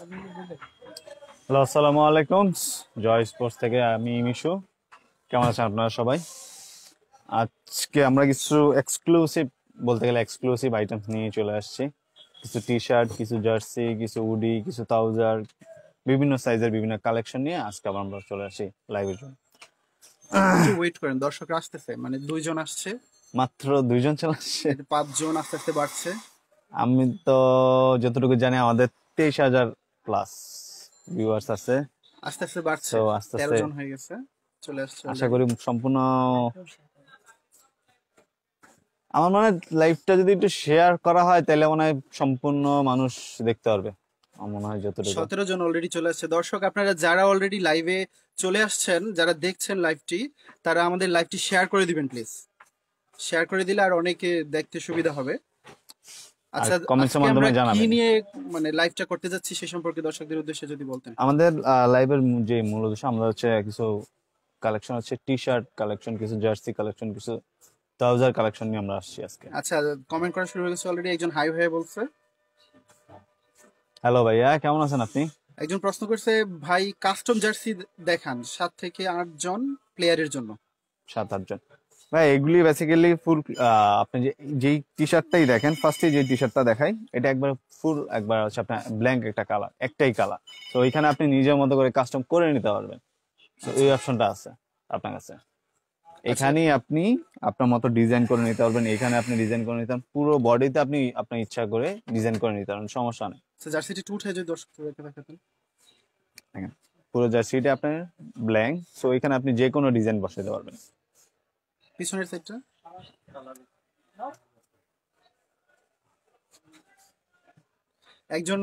Hello, আসসালামু আলাইকুম। জয় sports থেকে আমি মিশু। কেমন আছেন আপনারা সবাই? আজকে আমরা কিছু এক্সক্লুসিভ, বলতে গেলে এক্সক্লুসিভ আইটেমস নিয়ে চলে আসছি। কিছু টি শার্ট, কিছু জার্সি, কিছু উডি, কিছু ট্রাউজার, বিভিন্ন সাইজের বিভিন্ন কালেকশন নিয়ে আজকে আবার আমরা চলে আসি লাইভের জন্য। একটু ওয়েট করেন, দর্শক আসতেছে, মানে 2 জন আসছে, মাত্র 2 জন চলে আসছে। 5 জন আস্তে আস্তে বাড়ছে। আমি তো যতটুকু জানি আমাদের 23,000 প্লাস ভিউয়ার্স আছে। আস্তে আস্তে বাড়ছে, তো আস্তে 13 আস্তে জন হয়ে গেছে, চলে আসছে। আশা করি সম্পূর্ণ, আমার মনে হয় লাইভটা যদি একটু শেয়ার করা হয় তাহলে মনে হয় সম্পূর্ণ মানুষ দেখতে পারবে। আমার মনে হয় যতটুকু 17 জন অলরেডি চলে আসছে। দর্শক আপনারা যারা অলরেডি লাইভে চলে আসছেন, যারা দেখছেন লাইভটি, তারা আমাদের লাইভটি শেয়ার করে দিবেন প্লিজ। শেয়ার করে দিলে আর অনেকে দেখতে সুবিধা হবে। আচ্ছা, কমেন্টসের আজকে মাধ্যমে আমরা কি জানাবেন। নিয়ে মানে লাইভটা করতে যাচ্ছি সে সম্পর্কে দর্শকদের উদ্দেশ্যে যদি বলতেন। আমাদের লাইভের যে মূল উদ্দেশ্য, আমরা হচ্ছে কিছু কালেকশন হচ্ছে টি শার্ট কালেকশন, কিছু জার্সি কালেকশন, কিছু ট্রাউজার কালেকশন নিয়ে আমরা আসছি আজকে। আচ্ছা, কমেন্ট করা শুরু হয়ে গেছে অলরেডি। একজন হাই ভাই বলছে। হ্যালো ভাইয়া, কেমন আছেন আপনি? একজন প্রশ্ন করছে, ভাই কাস্টম জার্সি দেখান 7 থেকে 8 জন প্লেয়ারের জন্য। 7-8 জন ভাই, এগুলি বেসিক্যালি ফুল। আপনি যেই টি শার্টটাই দেখেন, ফার্স্টে যে টি শার্টটা দেখাই, এটা একবার ফুল, একবার হচ্ছে আপনার ব্ল্যাঙ্ক একটা কালার, একটাই কালার। তো ওইখানে আপনি নিজের মতো করে কাস্টম করে নিতে পারবেন। তো এই অপশনটা আছে আপনার কাছে। এখানেই আপনি আপনার মতো ডিজাইন করে নিতে পারবেন। এখানে আপনি ডিজাইন করে নিতে পারেন, পুরো বডিতে আপনি আপনার ইচ্ছা করে ডিজাইন করে নিতে পারেন, সমস্যা নেই। জার্সিটি টু উঠে যদি দর্শকদেরকে দেখাতেন। দেখেন, পুরো জার্সিটা আপনার ব্ল্যাঙ্ক, সো এখানে আপনি যে কোনো ডিজাইন বসাতে পারবেন। পিছনের সাইডটা একজন,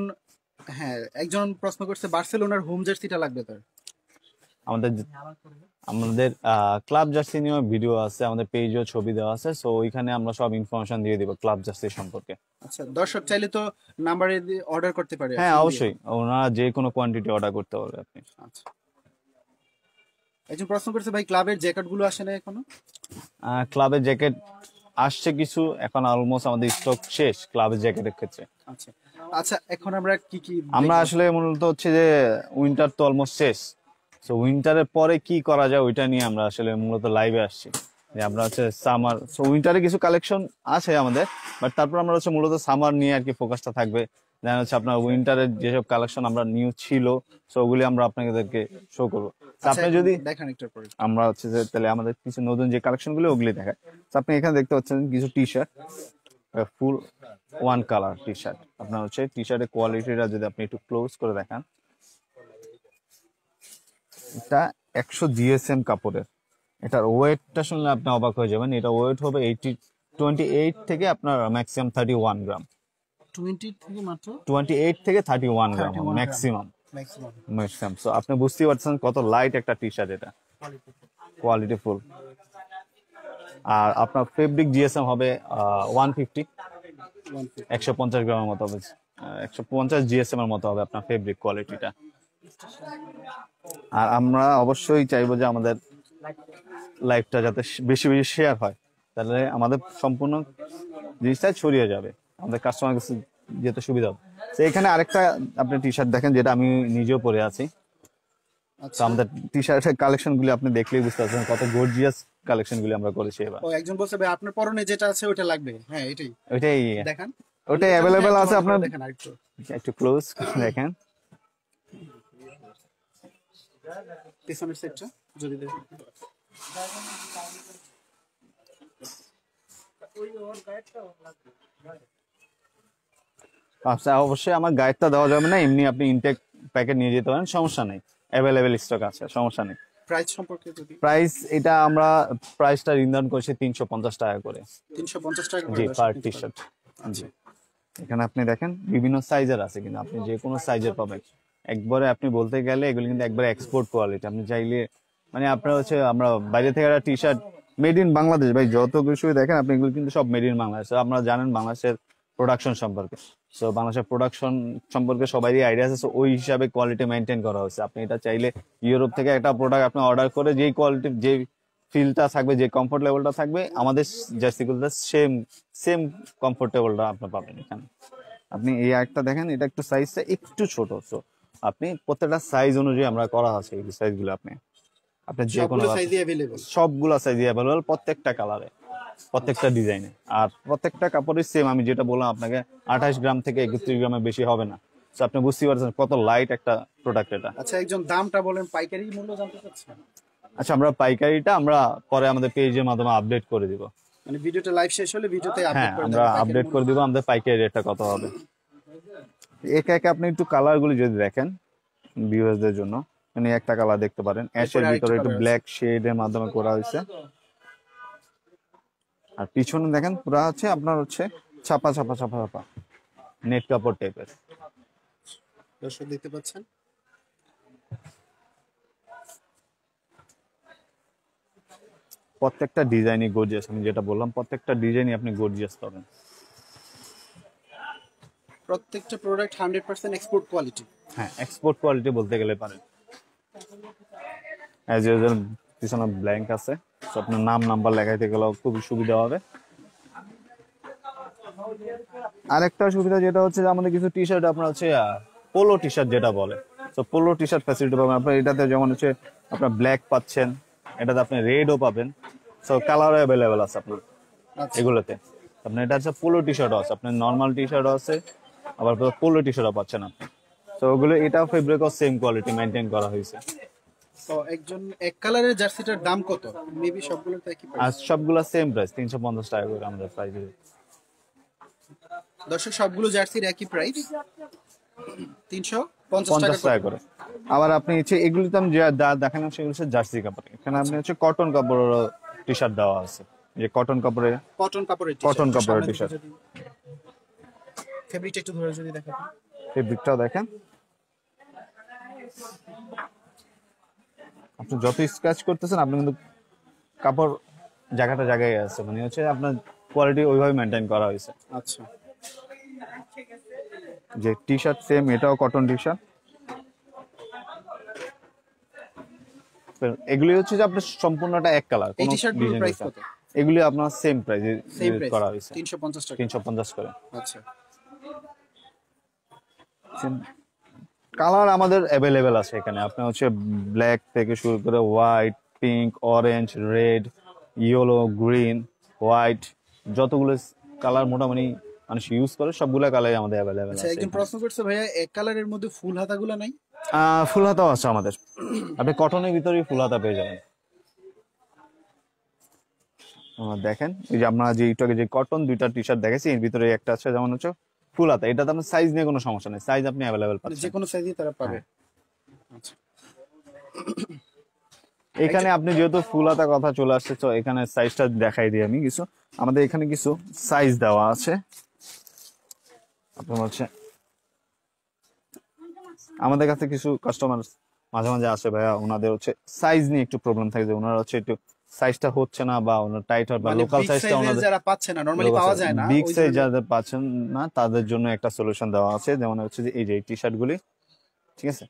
হ্যাঁ, একজন প্রশ্ন করছে বার্সেলোনার হোম জার্সিটা লাগবে তার। আমাদের আমাদের ক্লাব জার্সি নিয়ে ভিডিও আছে, আমাদের পেজেও ছবি দেওয়া আছে, সো ওইখানে আমরা সব ইনফরমেশন দিয়ে দিব ক্লাব জার্সি সম্পর্কে। আচ্ছা, দর্শক চাইলে তো নাম্বারে অর্ডার করতে পারে। হ্যাঁ, অবশ্যই, ওনারা যে কোনো কোয়ান্টিটি অর্ডার করতে পারবে আপনি। আচ্ছা, একজন প্রশ্ন করছে, ভাই ক্লাবের জ্যাকেট গুলো আসে না এখনো? ক্লাবের জ্যাকেট আসছে কিছু, এখন অলমোস্ট আমাদের স্টক শেষ ক্লাবের জ্যাকেটের ক্ষেত্রে। আচ্ছা আচ্ছা, এখন আমরা কি আমরা আসলে মূলত হচ্ছে যে উইন্টার তো অলমোস্ট শেষ, তো উইন্টারের পরে কি করা যায় ওইটা নিয়ে আমরা আসলে মূলত লাইভে আসছি। যে আমরা হচ্ছে সামার, সো উইন্টারে কিছু কালেকশন আছে আমাদের, বাট তারপর আমরা হচ্ছে মূলত সামার নিয়ে আর কি ফোকাসটা থাকবে। যেন হচ্ছে আপনার উইন্টারের যেসব কালেকশন আমরা নিউ ছিল, সো ওগুলি আমরা আপনাদেরকে শো করবো। আপনি যদি দেখেন একটু পরে, আমরা হচ্ছে যে তাহলে আমাদের কিছু নতুন যে কালেকশন গুলো ওগুলি দেখায়। তো আপনি এখানে দেখতে পাচ্ছেন কিছু টি শার্ট, ফুল ওয়ান কালার টি শার্ট। আপনার হচ্ছে টি শার্টের কোয়ালিটিটা যদি আপনি একটু ক্লোজ করে দেখান, এটা 100 জিএসএম কাপড়ের। এটার ওয়েটটা শুনলে আপনি অবাক হয়ে যাবেন। এটা ওয়েট হবে 28 থেকে আপনার ম্যাক্সিমাম 31 গ্রাম। 20 থেকে মাত্র 28 থেকে 31 গ্রাম ম্যাক্সিমাম। ম্যাক্সিমাম, সো আপনি বুঝতেই পারছেন কত লাইট একটা টি শার্ট, এটা কোয়ালিটি ফুল। আর আপনার ফেব্রিক জিএসএম হবে 150, 150 গ্রামের মতো হবে, 150 জিএসএম এর মতো হবে আপনার ফেব্রিক কোয়ালিটিটা। আর আমরা অবশ্যই চাইবো যে আমাদের লাইভটা যাতে বেশি বেশি শেয়ার হয়, তাহলে আমাদের সম্পূর্ণ জিনিসটা ছড়িয়ে যাবে, আমাদের কাস্টমার কাছে যেতে সুবিধা হবে। তো এখানে আরেকটা আপনি টি শার্ট দেখেন, যেটা আমি নিজেও পরে আছি। তো আমাদের টি শার্টের কালেকশন গুলি আপনি দেখলেই বুঝতে পারছেন কত গর্জিয়াস কালেকশন গুলি আমরা করেছি এবার। একজন বলছে, ভাই আপনার পরনে যেটা আছে ওটা লাগবে। হ্যাঁ, ওইটাই দেখান, ওটাই অ্যাভেলেবেল আছে আপনার। দেখেন একটু ক্লোজ দেখেন পিছনের সাইডটা যদি দেখেন। আচ্ছা, অবশ্যই আমার গাইডটা দেওয়া যাবে না, এমনি আপনি ইনটেক প্যাকেট নিয়ে যেতে পারেন, সমস্যা নেই, অ্যাভেলেবেল স্টক আছে, সমস্যা নেই। প্রাইস সম্পর্কে যদি, প্রাইস এটা আমরা প্রাইসটা নির্ধারণ করেছি 350 টাকা করে। 350 টাকা জি, পার টি শার্ট। জি, এখানে আপনি দেখেন বিভিন্ন সাইজের আছে, কিন্তু আপনি যে কোনো সাইজের পাবেন। একবারে আপনি বলতে গেলে এগুলো কিন্তু একবারে এক্সপোর্ট কোয়ালিটি। আপনি চাইলে মানে আপনার হচ্ছে আমরা বাইরে থেকে একটা T shirt made in Bangladesh, ভাই যত কিছু দেখেন আপনি এগুলো কিন্তু সব মেড ইন বাংলাদেশ। আপনারা জানেন বাংলাদেশের প্রোডাকশন সম্পর্কে, সো বাংলাদেশের প্রোডাকশন সম্পর্কে সবারই আইডিয়া আছে, ওই হিসাবে কোয়ালিটি মেনটেন করা হয়েছে। আপনি এটা চাইলে ইউরোপ থেকে একটা প্রোডাক্ট আপনি অর্ডার করে যেই কোয়ালিটি, যে ফিলটা থাকবে, যে কমফোর্ট লেভেলটা থাকবে, আমাদের জার্সিগুলোতে সেম সেম কমফোর্টেবলটা আপনি পাবেন এখানে। আপনি এই একটা দেখেন, এটা একটু সাইজটা একটু ছোট। সো আপনি প্রত্যেকটা সাইজ অনুযায়ী আমরা করা আছে এই সাইজগুলো। আপনি আপনার যে কোনো সবগুলো সাইজই अवेलेबल। সবগুলা সাইজ অ্যাভেলেবল, প্রত্যেকটা কালারে, প্রত্যেকটা ডিজাইনে। আর প্রত্যেকটা কাপড়ের সেম, আমি যেটা বললাম আপনাকে 28 গ্রাম থেকে 31 গ্রামের বেশি হবে না। তো আপনি বুঝতে পারছেন কত লাইট একটা প্রোডাক্ট এটা। আচ্ছা, একজন দামটা বলেন, পাইকারি মূল্য জানতে চাচ্ছেন? আচ্ছা, আমরা পাইকারিটা আমরা পরে আমাদের পেজের মাধ্যমে আপডেট করে দিব। মানে ভিডিওটা লাইভ শেষ হলে ভিডিওতে হ্যাঁ, আপডেট করে আমরা দেবেন আপডেট করে দিব আমাদের পাইকারি রেটটা কত হবে। একে একে আপনি একটু কালারগুলি যদি দেখেন ভিউয়ারদের জন্য, মানে একটা কালার দেখতে পারেন, অ্যাশের ভিতরে একটু ব্ল্যাক শেডের মাধ্যমে করা হয়েছে। আর পিছনে দেখেন পুরা হচ্ছে আপনার হচ্ছে ছাপা ছাপা ছাপা ছাপা নেট কাপড় টাইপের। দর্শক দেখতে পাচ্ছেন। প্রত্যেকটা ডিজাইনই গর্জিয়াস, আমি যেটা বললাম প্রত্যেকটা ডিজাইনই আপনি গর্জিয়াস পাবেন। প্রত্যেকটা প্রোডাক্ট 100% এক্সপোর্ট কোয়ালিটি। হ্যাঁ, এক্সপোর্ট কোয়ালিটি বলতে গেলে পারেন। অ্যাজ ইউজুয়াল পিছনে ব্ল্যাঙ্ক আছে, তো আপনার নাম নাম্বার লেখাইতে গেলেও খুবই সুবিধা হবে। আরেকটা সুবিধা যেটা হচ্ছে যে আমাদের কিছু টি শার্ট আপনার হচ্ছে পোলো টি শার্ট যেটা বলে, তো পোলো টি শার্ট ফ্যাসিলিটি পাবেন আপনার এটাতে। যেমন হচ্ছে আপনার ব্ল্যাক পাচ্ছেন, এটাতে আপনি রেডও পাবেন, সো কালারও অ্যাভেলেবেল আছে আপনার এগুলোতে। আপনার এটা হচ্ছে পোলো টি শার্টও আছে, আপনার নর্মাল টি শার্টও আছে, আবার পোলো টি শার্টও পাচ্ছেন আপনি। তো ওগুলো এটা ফেব্রিকও সেম কোয়ালিটি মেনটেন করা হয়েছে। তো একজন এক কালারের জার্সিটার দাম কত? মেবি সবগুলোর একই আর প্রাইস। সবগুলা সেম প্রাইস, 350 টাকা করে আমাদের প্রাইস। দর্শক সবগুলো জার্সির একই প্রাইস 350 টাকা 50 টাকা করে। আবার আপনি হচ্ছে এগুলিতে আমি যে দেখালাম সেগুলো হচ্ছে জার্সি কাপড়, এখানে আপনি হচ্ছে কটন কাপড়ের টি শার্ট দেওয়া আছে, যে কটন কাপড়ের কটন কাপড়ের কটন কাপড়ের টি শার্ট। ফেব্রিকটা একটু ধরে যদি দেখাতেন। ফেব্রিকটাও দেখেন, আপনি যত স্ক্র্যাচ করতেছেন আপনি কিন্তু কাপড় জায়গাটা জায়গায় আছে, মানে হচ্ছে আপনার কোয়ালিটি ওইভাবে মেনটেন করা হয়েছে। আচ্ছা, যে টি শার্ট সেম, এটাও কটন টি শার্ট। এগুলি হচ্ছে যে আপনার সম্পূর্ণটা এক কালার, এই কোনো টি শার্টগুলোর ডিজাইন প্রাইস কত? এগুলি আপনার সেম প্রাইসে সেম প্রাইস করা হয়েছে, 350 টাকা। 350 করে। আচ্ছা, কালার আমাদের অ্যাভেলেবেল আছে এখানে, আপনার হচ্ছে ব্ল্যাক থেকে শুরু করে white, pink, orange, red, yellow, green, white, যতগুলো কালার মোটামুটি মানুষ ইউজ করে সবগুলো কালারই আমাদের অ্যাভেলেবেল আচ্ছা, আছে। একজন প্রশ্ন করছে ভাইয়া এক কালারের মধ্যে ফুল হাতাগুলো নাই? ফুল হাতাও আছে আমাদের, আপনি কটনের ভিতরেই ফুল হাতা পেয়ে যাবেন। দেখেন এই যে আমরা যে একটু আগে যে কটন দুইটা টি শার্ট দেখেছি, এর ভিতরে একটা আছে যেমন হচ্ছে ফুল হাতা, এটাতে আপনার সাইজ নিয়ে কোনো সমস্যা নেই, সাইজ আপনি অ্যাভেলেবেল যে পাচ্ছেন। কোনো সাইজই তারা পাবে। আচ্ছা, এখানে আপনি যেহেতু ফুল হাতা কথা চলে আসছে, তো এখানে সাইজটা দেখাই দিই আমি কিছু। আমাদের এখানে কিছু সাইজ দেওয়া আছে, আপনার হচ্ছে আমাদের কাছে কিছু কাস্টমার মাঝে মাঝে আসে ভাইয়া, ওনাদের হচ্ছে সাইজ নিয়ে একটু প্রবলেম থাকে, যে ওনারা হচ্ছে একটু সাইজটা হচ্ছে না বা ওনার টাইট হয়, বা মানে লোকাল big সাইজটা size এর ওনাদের যারা পাচ্ছে না, নরমালি পাওয়া যায় না, বিগ ওই সাইজ ধরনের- যাদের পাচ্ছেন না তাদের জন্য একটা সলিউশন দেওয়া আছে, যেমন হচ্ছে যে এই যে টি শার্ট গুলি, ঠিক আছে,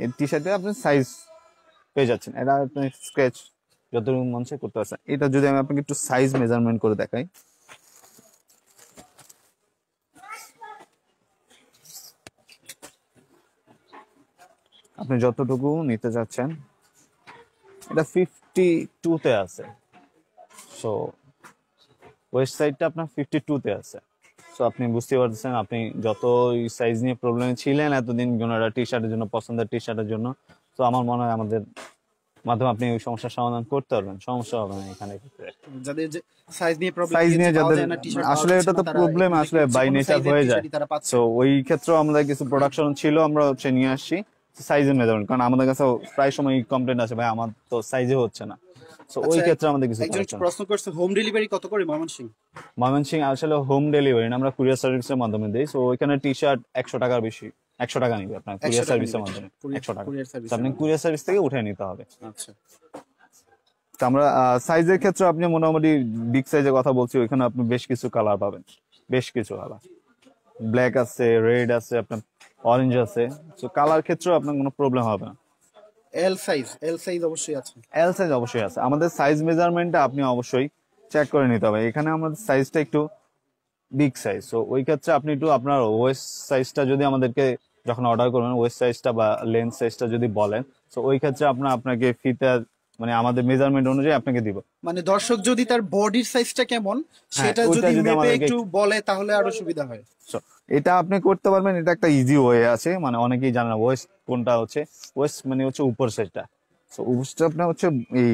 এই টি শার্টে আপনি সাইজ পেয়ে যাচ্ছেন, এটা আপনি স্ক্র্যাচ যতটুকু মন চায় করতে পারছেন। এটা যদি আমি আপনাকে একটু সাইজ মেজারমেন্ট করে দেখাই, আপনি যতটুকু নিতে চাচ্ছেন, এটা 52 তে আছে, সো ওয়েস্ট সাইডটা আপনার 52 তে আছে। সো আপনি বুঝতে পারছেন, আপনি যত সাইজ নিয়ে প্রবলেম ছিলেন এতদিন ওনারা টি শার্টের জন্য, পছন্দের টি শার্টের জন্য, তো আমার মনে হয় আমাদের মাধ্যমে আপনি ওই সমস্যার সমাধান করতে পারবেন, সমস্যা হবে না এখানে। যাদের যে সাইজ নিয়ে প্রবলেম, সাইজ নিয়ে যাদের আসলে এটা তো প্রবলেম আসলে বাই নেচার হয়ে যায়, তারা পাচ্ছে। তো ওই ক্ষেত্রেও আমাদের কিছু প্রোডাকশন ছিল, আমরা হচ্ছে নিয়ে আসছি সাইজের মেজারমেন্ট, কারণ আমাদের কাছে প্রায় সময় কমপ্লেন আছে ভাই আমার তো সাইজে হচ্ছে না, তো ওই ক্ষেত্রে আমাদের কিছু একজন প্রশ্ন করছে হোম ডেলিভারি কত করে ময়মনসিংহ? ময়মনসিংহ আসলে হোম ডেলিভারি না, আমরা কুরিয়ার সার্ভিসের মাধ্যমে দেই, সো ওইখানে টি শার্ট 100 টাকার বেশি, 100 টাকা নিবে আপনার কুরিয়ার সার্ভিসের মাধ্যমে, 100 টাকা, তো আপনি কুরিয়ার সার্ভিস থেকে উঠে নিতে হবে। আচ্ছা, তো আমরা সাইজের ক্ষেত্রে আপনি মোটামুটি বিগ সাইজের কথা বলছি, ওইখানে আপনি বেশ কিছু কালার পাবেন, বেশ কিছু কালার, ব্ল্যাক আছে, রেড আছে, আপনার অরেঞ্জ আছে, তো কালার ক্ষেত্রেও আপনার কোনো প্রবলেম হবে না। এল সাইজ অবশ্যই আছে। এল সাইজ অবশ্যই আছে, আমাদের সাইজ মেজারমেন্টটা আপনি অবশ্যই চেক করে নিতে হবে। এখানে আমাদের সাইজটা একটু বিগ সাইজ। সো ওই ক্ষেত্রে আপনি একটু আপনার ওয়েস্ট সাইজটা যদি আমাদেরকে যখন অর্ডার করবেন, ওয়েস্ট সাইজটা বা লেন্থ সাইজটা যদি বলেন, তো ওই ক্ষেত্রে আপনাকে ফিতা মানে আমাদের মেজারমেন্ট অনুযায়ী আপনাকে দিব। মানে দর্শক যদি তার বডির সাইজটা কেমন হ্যাঁ, সেটা ওইটা যদি যদি মেপে আমাদেরকে একটু বলে তাহলে আরো সুবিধা হয়। So, এটা আপনি করতে পারবেন, এটা একটা ইজি ওয়ে আছে, মানে অনেকেই জানে না ওয়েস্ট কোনটা হচ্ছে। ওয়েস্ট মানে হচ্ছে উপর সাইডটা। তো উপরটা আপনার হচ্ছে এই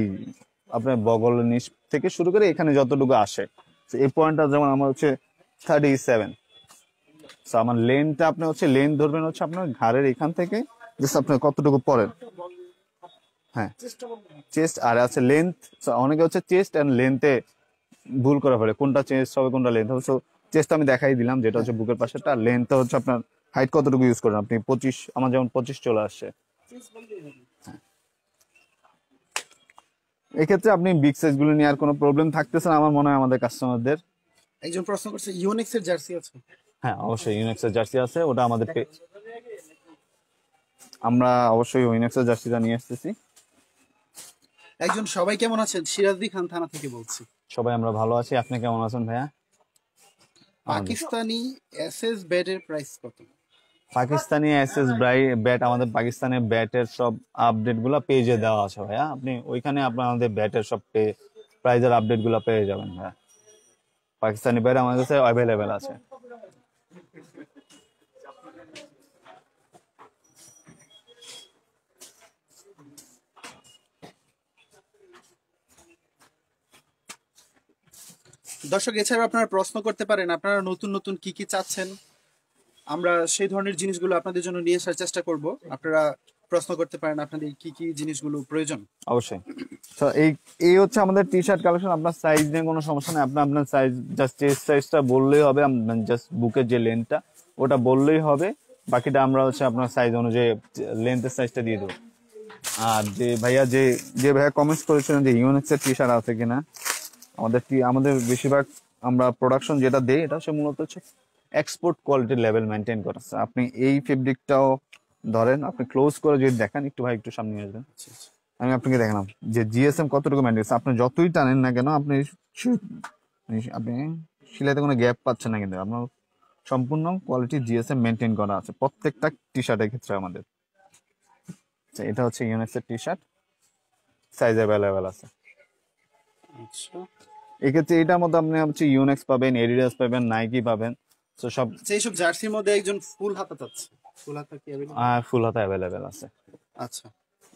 আপনার বগল নিচ থেকে শুরু করে এখানে যতটুকু আসে, তো এই পয়েন্টটা যেমন আমার হচ্ছে 37। তো আমার লেনটা আপনি হচ্ছে লেন ধরবেন হচ্ছে আপনার ঘাড়ের এখান থেকে জাস্ট আপনি কতটুকু পরেন। হ্যাঁ, চেস্ট আর আছে লেন্থ। অনেকে হচ্ছে চেস্ট এন্ড লেন্থে ভুল করা ফেলে, কোনটা চেস্ট হবে কোনটা লেন্থ হবে। সো চেস্ট আমি দেখাই দিলাম যেটা হচ্ছে বুকের পাশেটা, আর লেন্থটা হচ্ছে আপনার হাইট কতটুকু ইউজ করেন আপনি। 25, আমার যেমন 25 চলে আসছে। এক্ষেত্রে আপনি বিগ সাইজ গুলো নিয়ে আর কোনো প্রবলেম থাকতেছে না আমার মনে হয় আমাদের কাস্টমারদের। একজন প্রশ্ন করছে ইউনিক্স এর জার্সি আছে? হ্যাঁ, অবশ্যই ইউনিক্সের জার্সি আছে, ওটা আমাদের আমরা অবশ্যই ইউনিক্সের জার্সিটা নিয়ে আসতেছি। একজন সবাই কেমন আছেন সিরাজদি খান থানা থেকে বলছি। সবাই আমরা ভালো আছি, আপনি কেমন আছেন ভাইয়া? পাকিস্তানি এসএস ব্যাটের প্রাইস কত? পাকিস্তানি এসএস ব্যাট, আমাদের পাকিস্তানের ব্যাটের সব আপডেট গুলা পেজে দেওয়া আছে ভাইয়া, আপনি ওইখানে আপনার আমাদের ব্যাটের সব প্রাইজের আপডেট গুলা পেয়ে যাবেন ভাইয়া। পাকিস্তানি ব্যাট আমাদের কাছে অ্যাভেলেবেল আছে। দর্শক এছাড়াও আপনারা প্রশ্ন করতে পারেন আপনারা নতুন নতুন কি কি চাচ্ছেন, আমরা সেই ধরনের জিনিসগুলো আপনাদের জন্য নিয়ে আসার চেষ্টা করব। আপনারা প্রশ্ন করতে পারেন আপনাদের কি কি জিনিসগুলো প্রয়োজন। অবশ্যই। তো এই হচ্ছে আমাদের টি শার্ট কালেকশন। আপনার সাইজ নিয়ে কোনো সমস্যা নেই, আপনার সাইজ জাস্ট চেস্ট সাইজটা বললেই হবে, জাস্ট বুকের যে লেন্থটা ওটা বললেই হবে, বাকিটা আমরা হচ্ছে আপনার সাইজ অনুযায়ী লেন্থের সাইজটা দিয়ে দেবো। আর যে ভাইয়া কমেন্টস করেছিলেন যে ইউনিক্সের টি শার্ট আছে কিনা, আমাদের বেশিরভাগ আমরা প্রোডাকশন যেটা দেই এটা হচ্ছে মূলত হচ্ছে এক্সপোর্ট কোয়ালিটির লেভেল মেনটেন করা। আপনি এই ফেব্রিকটাও ধরেন, আপনি ক্লোজ করে যদি দেখেন, একটু ভাই একটু সামনে আসবেন, আমি আপনাকে দেখালাম যে জিএসএম কতটুকু মেনটেন। আপনি যতই টানেন না কেন আপনি সিলাইতে কোনো গ্যাপ পাচ্ছেন না, কিন্তু আপনার সম্পূর্ণ কোয়ালিটি জিএসএম মেনটেন করা আছে প্রত্যেকটা টি শার্টের ক্ষেত্রে আমাদের। এটা হচ্ছে ইউনিক্সের টি শার্ট, সাইজ অ্যাভেলেবেল আছে। আচ্ছা, এক্ষেত্রে এটার মধ্যে আপনি হচ্ছে ইউনিক্স পাবেন, এডিডাস পাবেন, নাইকি পাবেন। তো সব এইসব জার্সির মধ্যে একজন ফুল হাতা চাচ্ছে, ফুল হাতা কি available? ফুল হাতা অ্যাভেলেবেল আছে। আচ্ছা,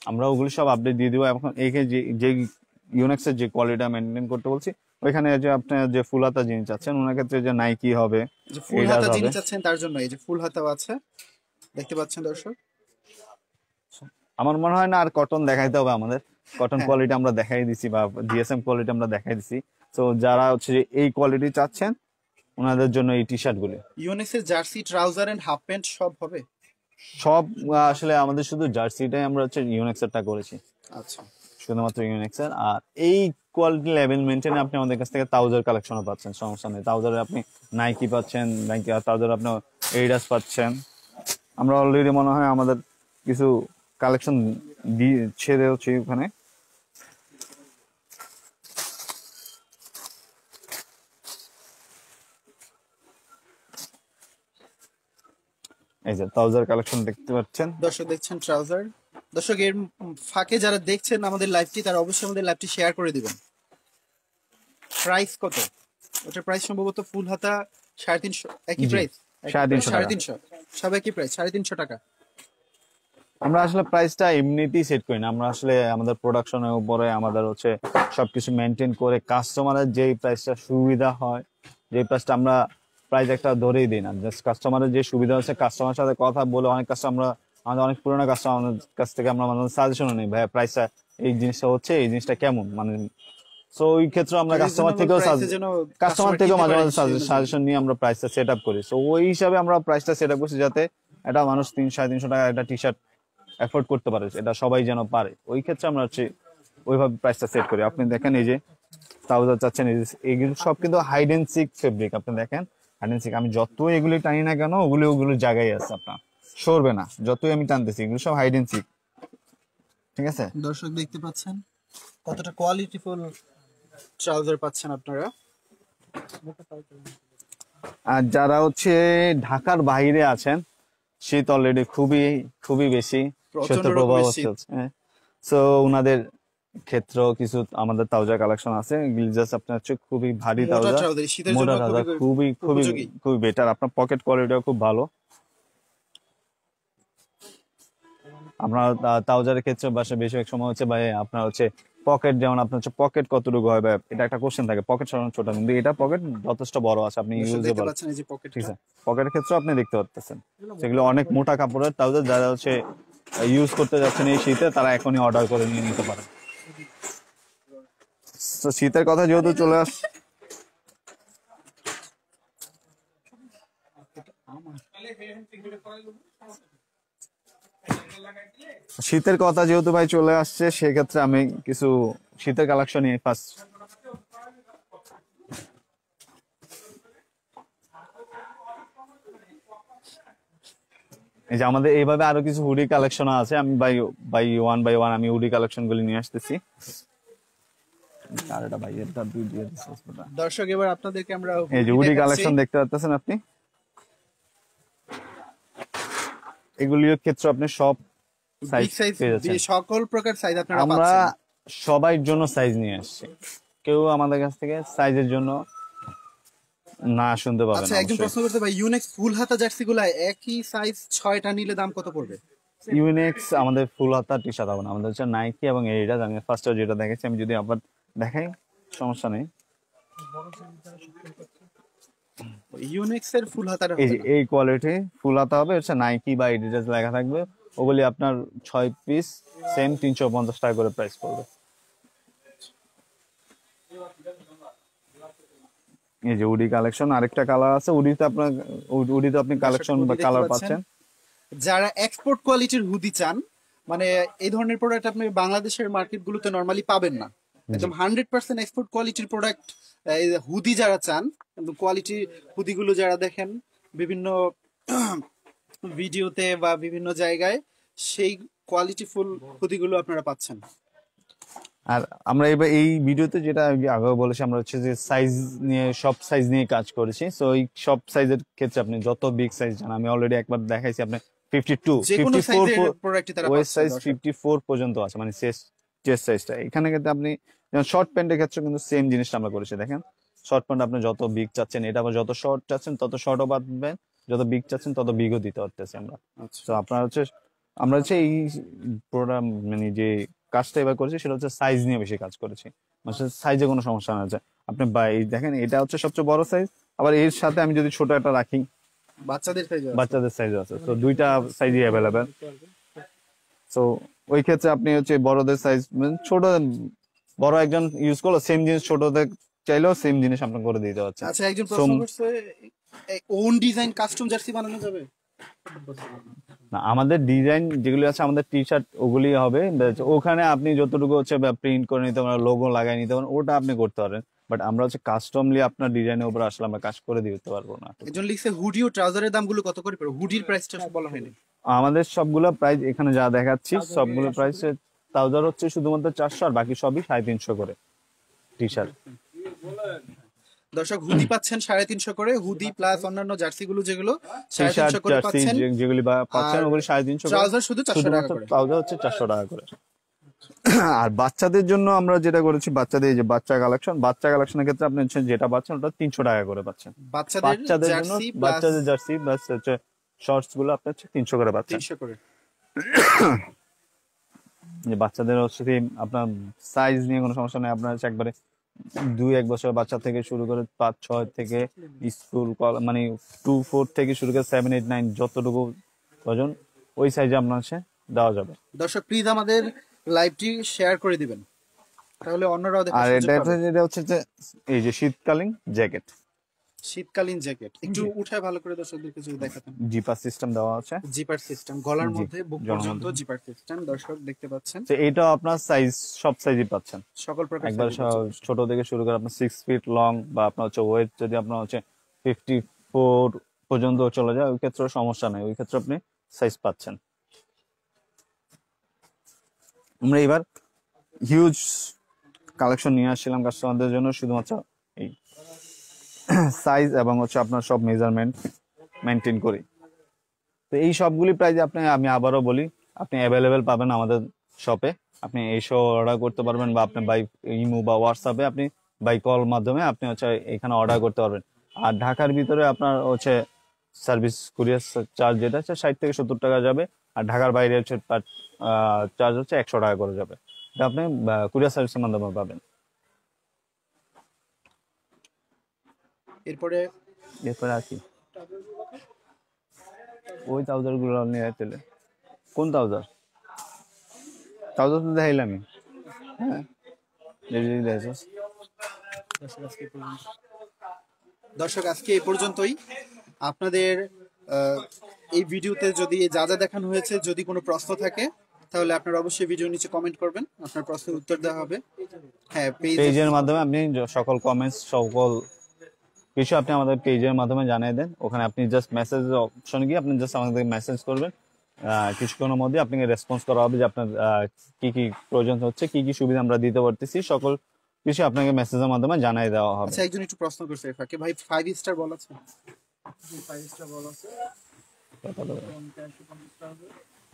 আমরা ওগুলো সব আপডেট দিয়ে দিব। এখন এখানে যে ইউনিক্সের যে কোয়ালিটি মেনটেন করতে বলছি, ওইখানে যে আপনার যে ফুল হাতা জিনিস আছেন ওনার ক্ষেত্রে যে নাইকি হবে, যে ফুল এডিডাস হাতা হবে। যিনি চাচ্ছেন তার জন্য এই যে ফুল হাতাও আছে, দেখতে পাচ্ছেন দর্শক। আমার মনে হয় না আর কটন দেখাইতে হবে আমাদের, কটন হ্যাঁ। কোয়ালিটি আমরা দেখাই দিছি বা জিএসএম কোয়ালিটি আমরা দেখাই দিছি। তো যারা হচ্ছে যে এই কোয়ালিটি চাচ্ছেন ওনাদের জন্য এই টি শার্ট গুলি। ইউনিক্সের jersey, trouser and half pant সব হবে? সব আসলে আমাদের শুধু জার্সিটাই আমরা হচ্ছে ইউনিক্সেরটা করেছি, আচ্ছা, শুধুমাত্র ইউনিক্সের। আর এই কোয়ালিটি লেভেল মেনটেনে আপনি আমাদের কাছ থেকে তাউজার কালেকশনও পাচ্ছেন, সমস্যা নেই। তাউজারে আপনি নাইকি পাচ্ছেন, নাইকি আর তাউজারে আপনি এডিডাস পাচ্ছেন। আমরা অলরেডি মনে হয় আমাদের কিছু কালেকশন ছেড়ে হচ্ছে ওখানে। এই যে তাউজার কালেকশন দেখতে পাচ্ছেন। দর্শক দেখছেন ট্রাউজার। দর্শক এর ফাঁকে যারা দেখছেন আমাদের লাইভটি তারা অবশ্যই আমাদের লাইভটি শেয়ার করে দিবেন। প্রাইস কত? ওটার প্রাইস সম্ভবত ফুল হাতা 350, একই জি, প্রাইস? 350 টাকা। 350, সব একই প্রাইস 350 টাকা। আমরা আসলে প্রাইসটা এমনিতেই সেট করি না, আমরা আসলে আমাদের প্রোডাকশনের উপরে আমাদের হচ্ছে সবকিছু মেনটেন করে কাস্টমারের যেই প্রাইসটা সুবিধা হয়, যে প্রাইসটা আমরা প্রাইস একটা ধরেই দিই না। জাস্ট কাস্টমারের যে সুবিধা হচ্ছে, কাস্টমারের সাথে কথা বলে অনেক কাস্টমার আমাদের অনেক পুরোনো কাস্টমার আমাদের কাছ থেকে আমরা সাজেশনও নিই, ভাইয়া প্রাইসটা এই জিনিসটা হচ্ছে, এই জিনিসটা কেমন, মানে সো ওই ক্ষেত্রে আমরা কাস্টমার থেকেও মাঝে মাঝে সাজেশন নিয়ে আমরা প্রাইসটা সেট আপ করি। সো ওই হিসাবে আমরা প্রাইসটা সেট আপ করছি যাতে একটা মানুষ 300-350 টাকা একটা টি শার্ট এফোর্ড করতে পারে, এটা সবাই যেন পারে। ওই ক্ষেত্রে আমরা হচ্ছে ওইভাবে প্রাইসটা সেট করি। আপনি দেখেন এই যে ট্রাউজার চাচ্ছেন, এইগুলো সব কিন্তু হাইড এন্ড সিক ফেব্রিক। আপনি দেখেন হাইড এন্ড সিক, আমি যতই এগুলি টানি না কেন ওগুলো জায়গায় আছে, আপনার সরবে না যতই আমি টানতেছি, এগুলো সব হাইড এন্ড সিক। ঠিক আছে, দর্শক দেখতে পাচ্ছেন কতটা কোয়ালিটিফুল ট্রাউজার পাচ্ছেন আপনারা। আর যারা হচ্ছে ঢাকার বাইরে আছেন, শীত অলরেডি খুবই খুবই বেশি প্রচন্ড শৈত্যপ্রবাহ রকমের শীত। হচ্ছে, হ্যাঁ। সো ওনাদের ক্ষেত্রেও কিছু আমাদের তাওজা কালেকশন আছে, জাস্ট আপনার হচ্ছে খুবই ভারী মোটা তাওজা, ট্রাউজার শীতের জন্য মোটা তাওজা, খুবই খুবই খুবই উপযোগী। খুবই বেটার। আপনার পকেট কোয়ালিটিও খুব ভালো। আপনার তাওজারের ক্ষেত্রে বাসা বেশিরভাগ সময় হচ্ছে ভাই আপনার হচ্ছে পকেট, যেমন আপনার হচ্ছে পকেট কতটুকু হয়, ভাই এটা একটা কোশ্চেন থাকে, পকেট সাধারণত ছোট, কিন্তু এটা পকেট যথেষ্ট বড় আছে, আপনি দর্শক দেখতে ইউজেবল, পাচ্ছেন এই যে ঠিক পকেটটা। আছে। পকেটের ক্ষেত্রে আপনি দেখতে পাচ্ছেন সেগুলো অনেক মোটা কাপড়ের ট্রাউজার, যারা হচ্ছে ইউজ করতে যাচ্ছেন এই শীতে তারা এখনই অর্ডার করে নিয়ে নিতে পারেন। তো শীতের কথা যেহেতু চলে আস, শীতের কথা যেহেতু ভাই চলে আসছে, সেক্ষেত্রে আমি কিছু শীতের কালেকশন নিয়ে ফার্স্ট, এই যে আমাদের এইভাবে আরো কিছু হুডি কালেকশন আছে, আমি বাই ওয়ান আমি হুডি কালেকশন গুলি নিয়ে আসতেছি। আর এটা ভাই এটা দুই দিয়ে দিছে ওটা। দর্শক এবার আপনাদেরকে আমরা এই যে হুডি হুডি দেখাচ্ছি। কালেকশন দেখতে পাচ্ছেন আপনি, এগুলির ক্ষেত্রে আপনি সব সাইজ বিগ সাইজ পেয়ে যাচ্ছেন। সকল প্রকার সাইজ আপনারা আমরা পাচ্ছেন। সবার জন্য সাইজ নিয়ে আসছি, কেউ আমাদের কাছ থেকে সাইজের জন্য না শুনতে পাবেন আচ্ছা, একজন অবশ্যই। প্রশ্ন করতে ভাই, ইউনেক্স ফুল হাতা জার্সি গুলা একই সাইজ 6টা নিলে দাম কত পড়বে? ইউনিক্স আমাদের ফুল হাতা টি শার্ট হবে না, আমাদের হচ্ছে নাইকি এবং এডিডাস। আমি ফার্স্টে যেটা দেখেছি, আমি যদি আবার দেখাই সমস্যা নেই। ইউনেক্স এর ফুল হাতাটা এই হবে যে না। এই কোয়ালিটি ফুল হাতা হবে, হচ্ছে নাইকি বা এডিডাস লেখা থাকবে, ওগুলি আপনার 6 পিস সেম 350 টাকা করে প্রাইস পড়বে। এই যে উডি কালেকশন, আরেকটা কালার আছে উডিতে, আপনার উডিতে আপনি কালেকশন হুডি বা দেখতে কালার পাচ্ছেন। পাচ্ছেন। যারা এক্সপোর্ট কোয়ালিটির হুডি চান, মানে এই ধরনের প্রোডাক্ট আপনি বাংলাদেশের মার্কেটগুলোতে নরমালি পাবেন না, একদম 100% এক্সপোর্ট কোয়ালিটির প্রোডাক্ট হুডি যারা চান, কিন্তু কোয়ালিটি হুডিগুলো যারা দেখেন বিভিন্ন ভিডিওতে বা বিভিন্ন জায়গায়, সেই কোয়ালিটিফুল হুডিগুলো আপনারা পাচ্ছেন। আর আমরা এবার এই ভিডিওতে যেটা আগে বলেছি, আমরা হচ্ছে যে সাইজ নিয়ে, সব সাইজ নিয়ে কাজ করেছি। সো এই সব সাইজের ক্ষেত্রে আপনি যত বিগ সাইজ চান, আমি অলরেডি একবার দেখাইছি, আপনি 52 যে কোনো 54 সাইজের প্রোডাক্টই তারা ওয়েস্ট পাচ্ছে সাইজ দর্শক। 54 পর্যন্ত আছে, মানে চেস্ট সাইজটা। এখানে কিন্তু আপনি যেমন শর্ট প্যান্টের ক্ষেত্রে কিন্তু সেম জিনিসটা আমরা করেছি, দেখেন শর্ট প্যান্ট আপনি যত বিগ চাচ্ছেন, এটা আবার যত শর্ট চাচ্ছেন তত শর্টও পাবেন, যত বিগ চাচ্ছেন তত বিগও দিতে পারতেছি আমরা। আচ্ছা, তো আপনার হচ্ছে, আমরা হচ্ছে এই প্রোগ্রাম মানে যে কাজটা এবার করেছি সেটা হচ্ছে সাইজ নিয়ে বেশি কাজ করেছি, মানে সাইজে কোনো সমস্যা না আছে। আপনি এই দেখেন, এটা হচ্ছে সবচেয়ে বড় সাইজ, আবার এর সাথে আমি যদি ছোট একটা রাখি, বাচ্চাদের সাইজ আছে। বাচ্চাদের সাইজ আছে, তো দুইটা সাইজই অ্যাভেলেবেল। তো ওই ক্ষেত্রে আপনি হচ্ছে বড়দের সাইজ, ছোট বড় একজন ইউজ করলো সেম জিনিস, ছোটদের চাইলেও সেম জিনিস আপনার করে দিতে পারছে। আচ্ছা, একজন প্রশ্ন করছে, ওন ডিজাইন কাস্টম জার্সি বানানো যাবে? না, আমাদের ডিজাইন যেগুলি আছে, আমাদের টি শার্ট ওগুলি হবে, ওখানে আপনি যতটুকু হচ্ছে প্রিন্ট করে নিতে পারেন, লোগো লাগাই নিতে পারেন, ওটা আপনি করতে পারেন। বাট আমরা হচ্ছে কাস্টমলি আপনার ডিজাইনের উপর আসলে আমরা কাজ করে দিতে পারবো না। একজন লিখছে হুডি ও ট্রাউজারের দামগুলো কত করে পড়বে? হুডির প্রাইসটা বলা হয়নি। আমাদের সবগুলো প্রাইস এখানে যা দেখাচ্ছি, সবগুলো প্রাইস ট্রাউজার হচ্ছে শুধুমাত্র 400, আর বাকি সবই 350 করে টি শার্ট। দর্শক, হুডি পাচ্ছেন 350 করে, হুডি প্লাস অন্যান্য জার্সি গুলো যেগুলো টি শার্ট 350 করে জার্সি পাচ্ছেন। যেগুলি পাচ্ছেন আর ওগুলি 350 করে, ট্রাউজার শুধু 400 টাকা শুধুমাত্র করে। ট্রাউজার হচ্ছে 400 টাকা করে। আর বাচ্চাদের জন্য আমরা যেটা করেছি, বাচ্চাদের এই যে বাচ্চা কালেকশনের ক্ষেত্রে আপনি হচ্ছে যেটা পাচ্ছেন ওটা 300 টাকা করে পাচ্ছেন। বাচ্চাদের বাচ্চাদের জন্য জার্সি প্লাস বাচ্চাদের জার্সি প্লাস হচ্ছে শর্টস গুলো আপনার হচ্ছে 300 করে পাচ্ছেন। 300 করে। যে বাচ্চাদের হচ্ছে কি আপনার সাইজ নিয়ে কোনো সমস্যা নেই, আপনার হচ্ছে একবারে 2-1 বছর বাচ্চা থেকে শুরু করে 5-6 থেকে স্কুল মানে 2-4 থেকে শুরু করে 7-8-9 যতটুকু প্রয়োজন ওই সাইজে আপনার হচ্ছে দেওয়া যাবে। দর্শক প্লিজ আমাদের লাইভটি শেয়ার করে দিবেন, তাহলে অন্যরাও আর দেখার সুযোগ পাবে। এটা হচ্ছে যে এই যে শীতকালীন জ্যাকেট, শীতকালীন জ্যাকেট একটু উঠায় ভালো করে দর্শকদেরকে যদি দেখাতেন। জিপার সিস্টেম দেওয়া আছে, জিপার সিস্টেম, গলার জি, মধ্যে বুক গলার পর্যন্ত মধ্যে। জিপার সিস্টেম, দর্শক দেখতে পাচ্ছেন। তো এইটাও আপনার সাইজ সব সাইজই পাচ্ছেন, সকল প্রকার একবার size পাচ্ছেন। ছোট থেকে শুরু করে আপনার 6 ফিট লং, বা আপনার হচ্ছে ওয়েট যদি আপনার হচ্ছে 54 পর্যন্ত চলে যায়, ওই ক্ষেত্রে সমস্যা নেই, ওই ক্ষেত্রে আপনি সাইজ পাচ্ছেন। আমরা এবার হিউজ কালেকশন নিয়ে আসছিলাম কাস্টমারদের জন্য, শুধুমাত্র এই সাইজ এবং হচ্ছে আপনার সব মেজারমেন্ট মেনটেন করি। তো এই সবগুলি প্রাইস আমি আবারও বলি, আপনি অ্যাভেলেবেল পাবেন আমাদের শপে। আপনি এই সব অর্ডার করতে পারবেন, বা আপনি বাই ইমো বা হোয়াটসঅ্যাপে আপনি বাই কল মাধ্যমে আপনি হচ্ছে এখানে অর্ডার করতে পারবেন। আর ঢাকার ভিতরে আপনার হচ্ছে সার্ভিস কুরিয়ার চার্জ যেটা হচ্ছে 60 থেকে 70 টাকা যাবে। আর ঢাকার বাইরে হচ্ছে তার চার্জ হচ্ছে 100 টাকা করে যাবে। এটা আপনি কুরিয়ার সার্ভিসের মাধ্যমে পাবেন। এরপরে এরপরে আর কি, ওই ট্রাউজার গুলো নিয়ে চলে। কোন ট্রাউজার? ট্রাউজার তো দেখাইলামই। হ্যাঁ, দর্শক আজকে এই পর্যন্তই। আপনাদের এই ভিডিওতে যদি যা যা দেখানো হয়েছে যদি কোনো প্রশ্ন থাকে তাহলে আপনারা অবশ্যই ভিডিও নিচে কমেন্ট করবেন, আপনার প্রশ্নের উত্তর দেওয়া হবে। হ্যাঁ, পেজের মাধ্যমে আপনি সকল কমেন্টস সকল কিছু আপনি আমাদের পেজের মাধ্যমে জানিয়ে দেন। ওখানে আপনি জাস্ট মেসেজ অপশনে গিয়ে আপনি জাস্ট আমাদের মেসেজ করবেন। কিছুক্ষণের মধ্যে আপনাকে রেসপন্স করা হবে যে আপনার কি কি প্রয়োজন হচ্ছে, কি কি সুবিধা আমরা দিতে পারতেছি, সকল কিছু আপনাকে মেসেজের মাধ্যমে জানিয়ে দেওয়া হবে। আচ্ছা, একজন একটু প্রশ্ন করছে ফাঁকে, ভাই 5 স্টার বল আছে? 5 স্টার বল আছে।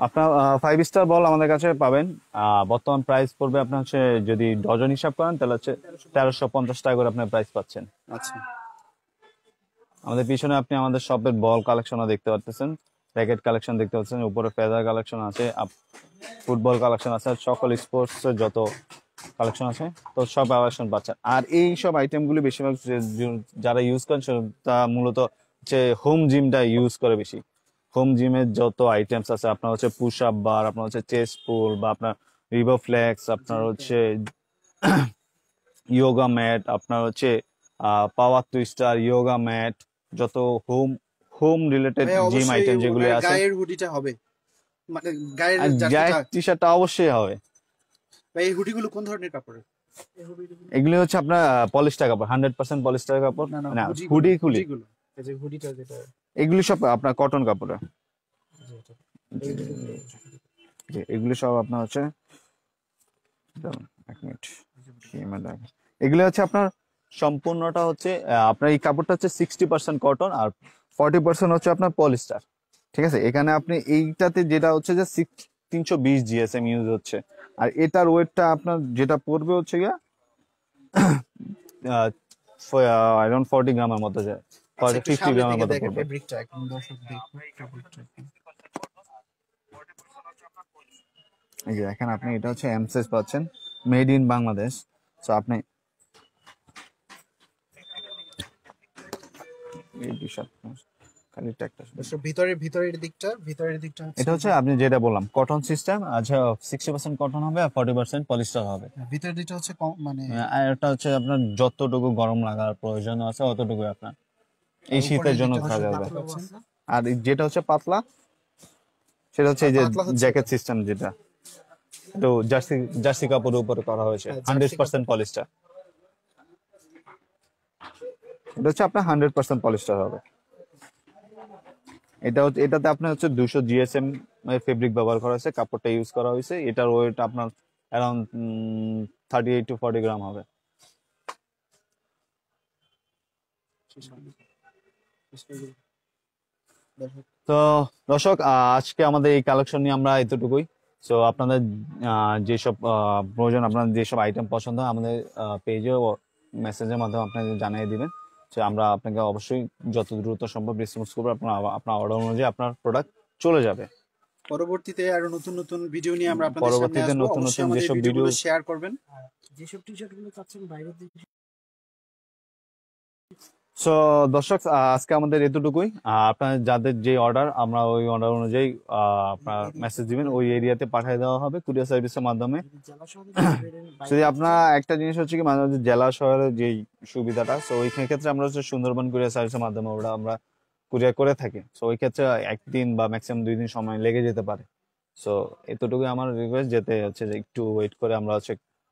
আপনার 5 স্টার বল আমাদের কাছে পাবেন। বর্তমান প্রাইস পড়বে আপনার হচ্ছে, যদি ডজন হিসাব করেন তাহলে হচ্ছে 1350 টাকা করে আপনার প্রাইস পাচ্ছেন। আচ্ছা, আমাদের পিছনে আপনি আমাদের শপের বল কালেকশনও দেখতে পাচ্ছেন, র্যাকেট কালেকশন দেখতে পাচ্ছেন, উপরে ফেদার কালেকশন আছে, ফুটবল কালেকশন আছে, সকল স্পোর্টস যত কালেকশন আছে তো সব কালেকশন পাচ্ছেন। আর এই সব আইটেমগুলি বেশিরভাগ যারা ইউজ করেন তা মূলত হচ্ছে হোম জিমটা ইউজ করে বেশি। হোম জিমের যত আইটেমস আছে আপনার হচ্ছে পুশ আপ বার, আপনার হচ্ছে চেস্ট পুল, বা আপনার রিভার ফ্লেক্স, আপনার হচ্ছে ইয়োগা ম্যাট, আপনার হচ্ছে পাওয়ার টুইস্টার, ইয়োগা ম্যাট, যত home home related gym item যেগুলো আছে। গায়ের হুডিটা হবে, মানে গায়ের টি শার্টটা অবশ্যই হবে। ভাই এই হুডিগুলো কোন ধরনের কাপড়ের? এগুলি হচ্ছে আপনার পলিস্টার কাপড়, 100% পলিস্টার কাপড়। না, হুডি খুলি, এই যে হুডিটা যেটা, এগুলি সব আপনার কটন কাপড়ের। এগুলি সব আপনার হচ্ছে, এক মিনিট, এগুলো হচ্ছে আপনার সম্পূর্ণটা হচ্ছে আপনার এই কাপড়টা হচ্ছে 60% কটন আর 40% হচ্ছে আপনার পলিস্টার। ঠিক আছে, এখানে আপনি এইটাতে যেটা হচ্ছে যে 320 জিএসএম ইউজ হচ্ছে, আর এটার ওয়েটটা আপনার যেটা পড়বে হচ্ছে গিয়া অ্যারাউন্ড 40 গ্রামের মতো যায়, 50 গ্রামের মতো পড়বে। ফেব্রিকটা একদম দর্শক দেখুন, ফেব্রিকটা এই যে দেখেন আপনি, এটা হচ্ছে এম সাইজ পাচ্ছেন, মেড ইন বাংলাদেশ। সো আপনি এই টি-শার্ট খালি ট্যাগটা ভিতরের দিকটা এটা হচ্ছে আপনি যেটা বললাম কটন সিস্টেম। আচ্ছা, 60% কটন হবে আর 40% পলিস্টার হবে। ভিতরের দিকটা হচ্ছে মানে, আর এটা হচ্ছে আপনার যতটুকু গরম লাগার প্রয়োজন আছে অতটুকু আপনার এই শীতের জন্য খাওয়া যাবে। আর যেটা হচ্ছে পাতলা, সেটা হচ্ছে এই যে জ্যাকেট সিস্টেম, যেটা তো জার্সি কাপড়ের উপরে করা হয়েছে, 100% পলিস্টার। এটা হচ্ছে আপনার 100% পলিস্টার হবে। এটাতে আপনার হচ্ছে 200 জিএসএম ফেব্রিক ব্যবহার করা হয়েছে, কাপড়টা ইউজ করা হয়েছে। এটার ওয়েট আপনার অ্যারাউন্ড 38 to 40 গ্রাম হবে। তো দর্শক, আজকে আমাদের এই কালেকশন নিয়ে আমরা এতটুকুই। সো আপনাদের যেসব প্রয়োজন, আপনাদের যেসব আইটেম পছন্দ হয় আমাদের পেজে মেসেজের মাধ্যমে আপনাকে জানিয়ে দিবেন। তো আমরা আপনাকে অবশ্যই যত দ্রুত সম্ভব রেসপন্স করবো। আপনার অর্ডার অনুযায়ী আপনার প্রোডাক্ট চলে যাবে। পরবর্তীতে আরো নতুন নতুন ভিডিও নিয়ে আমরা আপনাদের সামনে আসবো। নতুন নতুন যেসব ভিডিও শেয়ার করবেন, যেসব টি-শার্ট গুলো চাচ্ছেন বাইরে থেকে। সো দর্শক, আজকে আমাদের এতটুকুই। আপনার যাদের যে অর্ডার, আমরা ওই অর্ডার অনুযায়ী আপনার মেসেজ দিবেন, ওই এরিয়াতে পাঠিয়ে দেওয়া হবে কুরিয়ার সার্ভিসের মাধ্যমে। যদি আপনার একটা জিনিস হচ্ছে কি, মাঝে মাঝে জেলা শহরের যে সুবিধাটা, সো ওই ক্ষেত্রে আমরা হচ্ছে সুন্দরবন কুরিয়ার সার্ভিসের মাধ্যমে ওটা আমরা কুরিয়ার করে থাকি। সো ওই ক্ষেত্রে একদিন বা ম্যাক্সিমাম 2 দিন সময় লেগে যেতে পারে। সো এতটুকুই আমার রিকোয়েস্ট, যেতে হচ্ছে যে একটু ওয়েট করে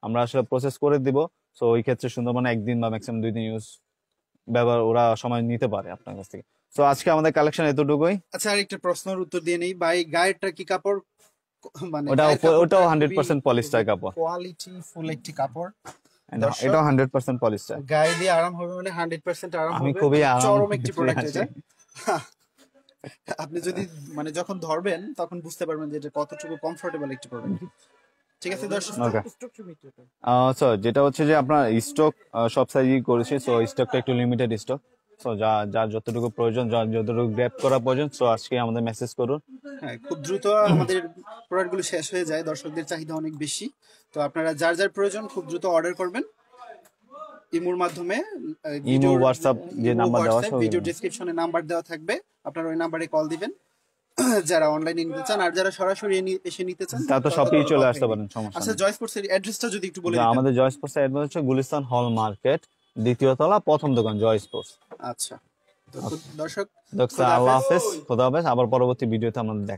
আমরা আসলে প্রসেস করে দিব। সো ওই ক্ষেত্রে সুন্দরবনে একদিন বা ম্যাক্সিমাম 2 দিন ব্যবহার ওরা সময় নিতে পারে আপনার কাছ থেকে। তো আজকে আমাদের কালেকশন এতটুকুই। আচ্ছা, আর একটা প্রশ্নের উত্তর দিয়ে নেই ভাই, গায়েরটা কি কাপড়? মানে ওটাও 100% পলিস্টার কাপড়, কোয়ালিটি ফুল একটি কাপড়। And দর্শক, এটাও 100% পলিস্টার। গায়ে দিয়ে আরাম হবে মানে 100% আরাম আমি হবে। খুবই আরাম চরম একটি ফিরে প্রোডাক্ট আসি। এটা। আপনি যদি মানে যখন ধরবেন তখন বুঝতে পারবেন যে এটা কতটুকু কমফোর্টেবল একটি প্রোডাক্ট। ঠিক আছে দর্শক, ওকে সো যেটা হচ্ছে যে আপনার স্টক সব সাইজই করেছি, সো স্টকটা একটু লিমিটেড স্টক। সো যার যতটুকু প্রয়োজন, যার যতটুকু গ্র্যাব করা প্রয়োজন, সো আজকে আমাদের মেসেজ করুন। হ্যাঁ, খুব দ্রুত আমাদের প্রোডাক্টগুলো শেষ হয়ে যায়, দর্শকদের চাহিদা অনেক বেশি। তো আপনারা যার যার প্রয়োজন খুব দ্রুত অর্ডার করবেন ইমোর মাধ্যমে। ইমো, হোয়াটসঅ্যাপ যে নাম্বার দেওয়া আছে, ভিডিও ডেসক্রিপশনে নাম্বার দেওয়া থাকবে, আপনারা ওই নাম্বারে কল দিবেন যারা অনলাইনে নিতে চান। আর যারা সরাসরি এসে নিতে চান তা তো সবই চলে আসতে পারেন। পারেন, সমস্যা আচ্ছা, নেই। জয় স্পোর্টসের অ্যাড্রেসটা যদি একটু বলে যা দিতেন। আমাদের জয় স্পোর্টস অ্যাড্রেস হচ্ছে গুলিস্তান হল মার্কেট, 2য় তলা, 1ম দোকান, জয় স্পোর্টস। আচ্ছা, তো দর্শক, আল্লাহ হাফেজ, খোদা হাফেজ। আবার পরবর্তী ভিডিওতে আমাদের দেখা